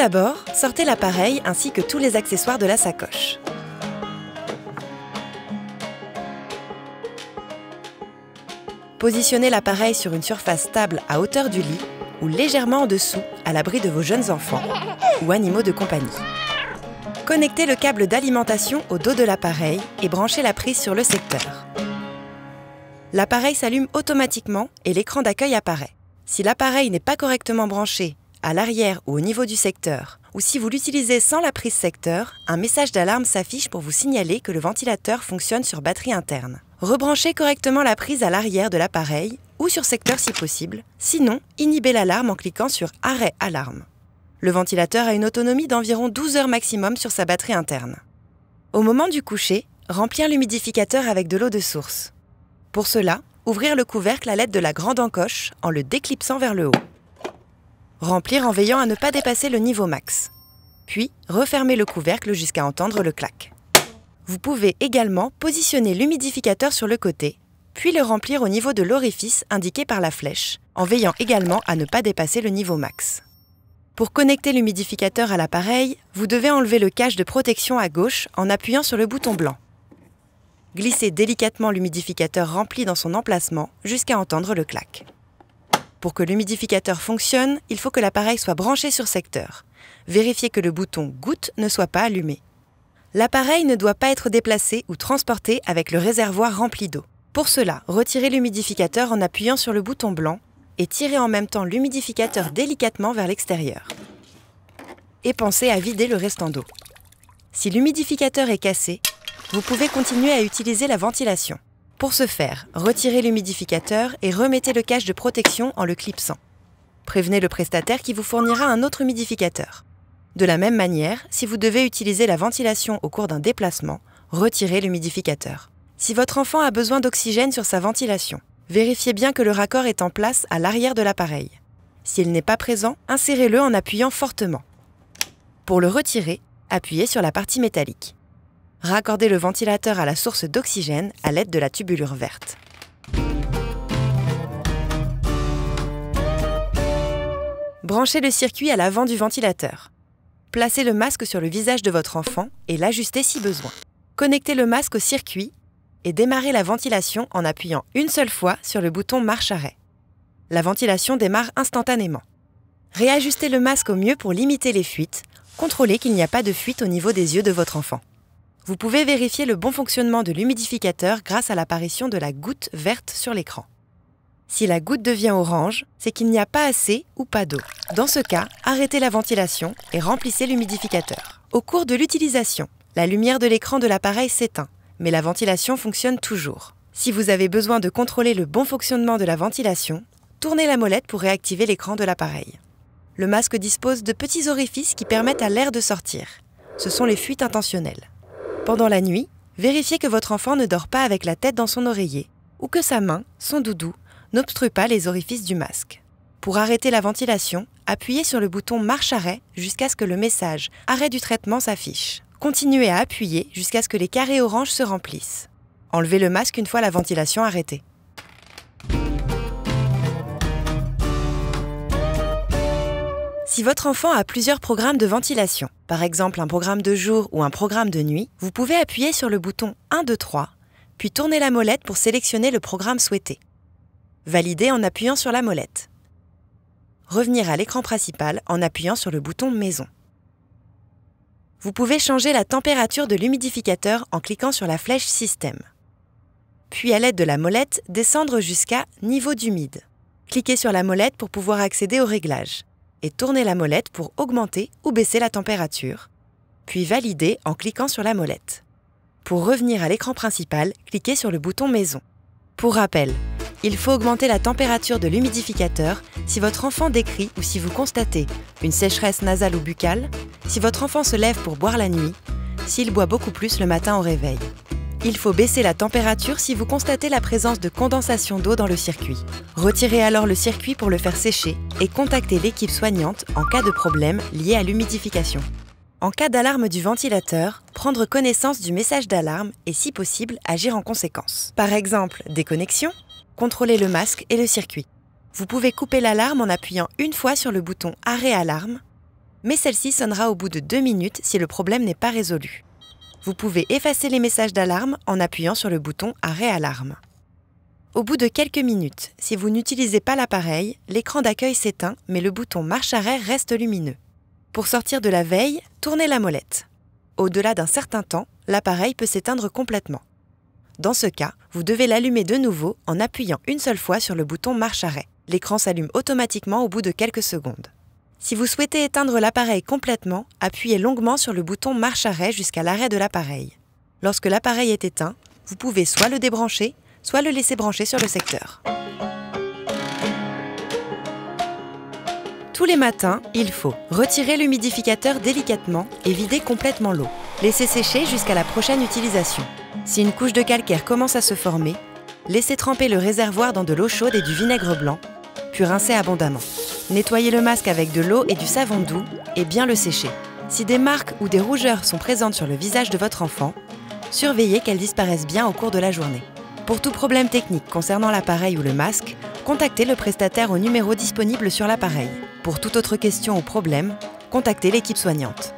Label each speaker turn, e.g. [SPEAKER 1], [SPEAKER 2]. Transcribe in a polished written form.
[SPEAKER 1] d'abord, sortez l'appareil ainsi que tous les accessoires de la sacoche. Positionnez l'appareil sur une surface stable à hauteur du lit ou légèrement en dessous, à l'abri de vos jeunes enfants ou animaux de compagnie. Connectez le câble d'alimentation au dos de l'appareil et branchez la prise sur le secteur. L'appareil s'allume automatiquement et l'écran d'accueil apparaît. Si l'appareil n'est pas correctement branché, à l'arrière ou au niveau du secteur, ou si vous l'utilisez sans la prise secteur, un message d'alarme s'affiche pour vous signaler que le ventilateur fonctionne sur batterie interne. Rebranchez correctement la prise à l'arrière de l'appareil ou sur secteur si possible, sinon inhibez l'alarme en cliquant sur « Arrêt alarme ». Le ventilateur a une autonomie d'environ 12 heures maximum sur sa batterie interne. Au moment du coucher, remplir l'humidificateur avec de l'eau de source. Pour cela, ouvrir le couvercle à l'aide de la grande encoche en le déclipsant vers le haut. Remplir en veillant à ne pas dépasser le niveau max. Puis, refermer le couvercle jusqu'à entendre le clac. Vous pouvez également positionner l'humidificateur sur le côté, puis le remplir au niveau de l'orifice indiqué par la flèche, en veillant également à ne pas dépasser le niveau max. Pour connecter l'humidificateur à l'appareil, vous devez enlever le cache de protection à gauche en appuyant sur le bouton blanc. Glissez délicatement l'humidificateur rempli dans son emplacement jusqu'à entendre le clac. Pour que l'humidificateur fonctionne, il faut que l'appareil soit branché sur secteur. Vérifiez que le bouton « Goutte » ne soit pas allumé. L'appareil ne doit pas être déplacé ou transporté avec le réservoir rempli d'eau. Pour cela, retirez l'humidificateur en appuyant sur le bouton blanc et tirez en même temps l'humidificateur délicatement vers l'extérieur. Et pensez à vider le restant d'eau. Si l'humidificateur est cassé, vous pouvez continuer à utiliser la ventilation. Pour ce faire, retirez l'humidificateur et remettez le cache de protection en le clipsant. Prévenez le prestataire qui vous fournira un autre humidificateur. De la même manière, si vous devez utiliser la ventilation au cours d'un déplacement, retirez l'humidificateur. Si votre enfant a besoin d'oxygène sur sa ventilation, vérifiez bien que le raccord est en place à l'arrière de l'appareil. S'il n'est pas présent, insérez-le en appuyant fortement. Pour le retirer, appuyez sur la partie métallique. Raccordez le ventilateur à la source d'oxygène à l'aide de la tubulure verte. Branchez le circuit à l'avant du ventilateur. Placez le masque sur le visage de votre enfant et l'ajustez si besoin. Connectez le masque au circuit et démarrez la ventilation en appuyant une seule fois sur le bouton marche-arrêt. La ventilation démarre instantanément. Réajustez le masque au mieux pour limiter les fuites. Contrôlez qu'il n'y a pas de fuite au niveau des yeux de votre enfant. Vous pouvez vérifier le bon fonctionnement de l'humidificateur grâce à l'apparition de la goutte verte sur l'écran. Si la goutte devient orange, c'est qu'il n'y a pas assez ou pas d'eau. Dans ce cas, arrêtez la ventilation et remplissez l'humidificateur. Au cours de l'utilisation, la lumière de l'écran de l'appareil s'éteint, mais la ventilation fonctionne toujours. Si vous avez besoin de contrôler le bon fonctionnement de la ventilation, tournez la molette pour réactiver l'écran de l'appareil. Le masque dispose de petits orifices qui permettent à l'air de sortir. Ce sont les fuites intentionnelles. Pendant la nuit, vérifiez que votre enfant ne dort pas avec la tête dans son oreiller ou que sa main, son doudou, n'obstrue pas les orifices du masque. Pour arrêter la ventilation, appuyez sur le bouton marche-arrêt jusqu'à ce que le message « Arrêt du traitement » s'affiche. Continuez à appuyer jusqu'à ce que les carrés orange se remplissent. Enlevez le masque une fois la ventilation arrêtée. Si votre enfant a plusieurs programmes de ventilation, par exemple un programme de jour ou un programme de nuit, vous pouvez appuyer sur le bouton 1, 2, 3, puis tourner la molette pour sélectionner le programme souhaité. Validez en appuyant sur la molette. Revenir à l'écran principal en appuyant sur le bouton Maison. Vous pouvez changer la température de l'humidificateur en cliquant sur la flèche Système. Puis à l'aide de la molette, descendre jusqu'à Niveau d'humide. Cliquez sur la molette pour pouvoir accéder aux réglages et tournez la molette pour augmenter ou baisser la température, puis validez en cliquant sur la molette. Pour revenir à l'écran principal, cliquez sur le bouton Maison. Pour rappel, il faut augmenter la température de l'humidificateur si votre enfant décrie ou si vous constatez une sécheresse nasale ou buccale, si votre enfant se lève pour boire la nuit, s'il boit beaucoup plus le matin au réveil. Il faut baisser la température si vous constatez la présence de condensation d'eau dans le circuit. Retirez alors le circuit pour le faire sécher et contactez l'équipe soignante en cas de problème lié à l'humidification. En cas d'alarme du ventilateur, prendre connaissance du message d'alarme et si possible agir en conséquence. Par exemple, déconnexion, contrôlez le masque et le circuit. Vous pouvez couper l'alarme en appuyant une fois sur le bouton Arrêt alarme, mais celle-ci sonnera au bout de 2 minutes si le problème n'est pas résolu. Vous pouvez effacer les messages d'alarme en appuyant sur le bouton « Arrêt alarme ». Au bout de quelques minutes, si vous n'utilisez pas l'appareil, l'écran d'accueil s'éteint, mais le bouton marche arrêt reste lumineux. Pour sortir de la veille, tournez la molette. Au-delà d'un certain temps, l'appareil peut s'éteindre complètement. Dans ce cas, vous devez l'allumer de nouveau en appuyant une seule fois sur le bouton marche arrêt. L'écran s'allume automatiquement au bout de quelques secondes. Si vous souhaitez éteindre l'appareil complètement, appuyez longuement sur le bouton marche arrêt jusqu'à l'arrêt de l'appareil. Lorsque l'appareil est éteint, vous pouvez soit le débrancher, soit le laisser brancher sur le secteur. Tous les matins, il faut retirer l'humidificateur délicatement et vider complètement l'eau. Laisser sécher jusqu'à la prochaine utilisation. Si une couche de calcaire commence à se former, laissez tremper le réservoir dans de l'eau chaude et du vinaigre blanc, puis rincez abondamment. Nettoyez le masque avec de l'eau et du savon doux et bien le sécher. Si des marques ou des rougeurs sont présentes sur le visage de votre enfant, surveillez qu'elles disparaissent bien au cours de la journée. Pour tout problème technique concernant l'appareil ou le masque, contactez le prestataire au numéro disponible sur l'appareil. Pour toute autre question ou problème, contactez l'équipe soignante.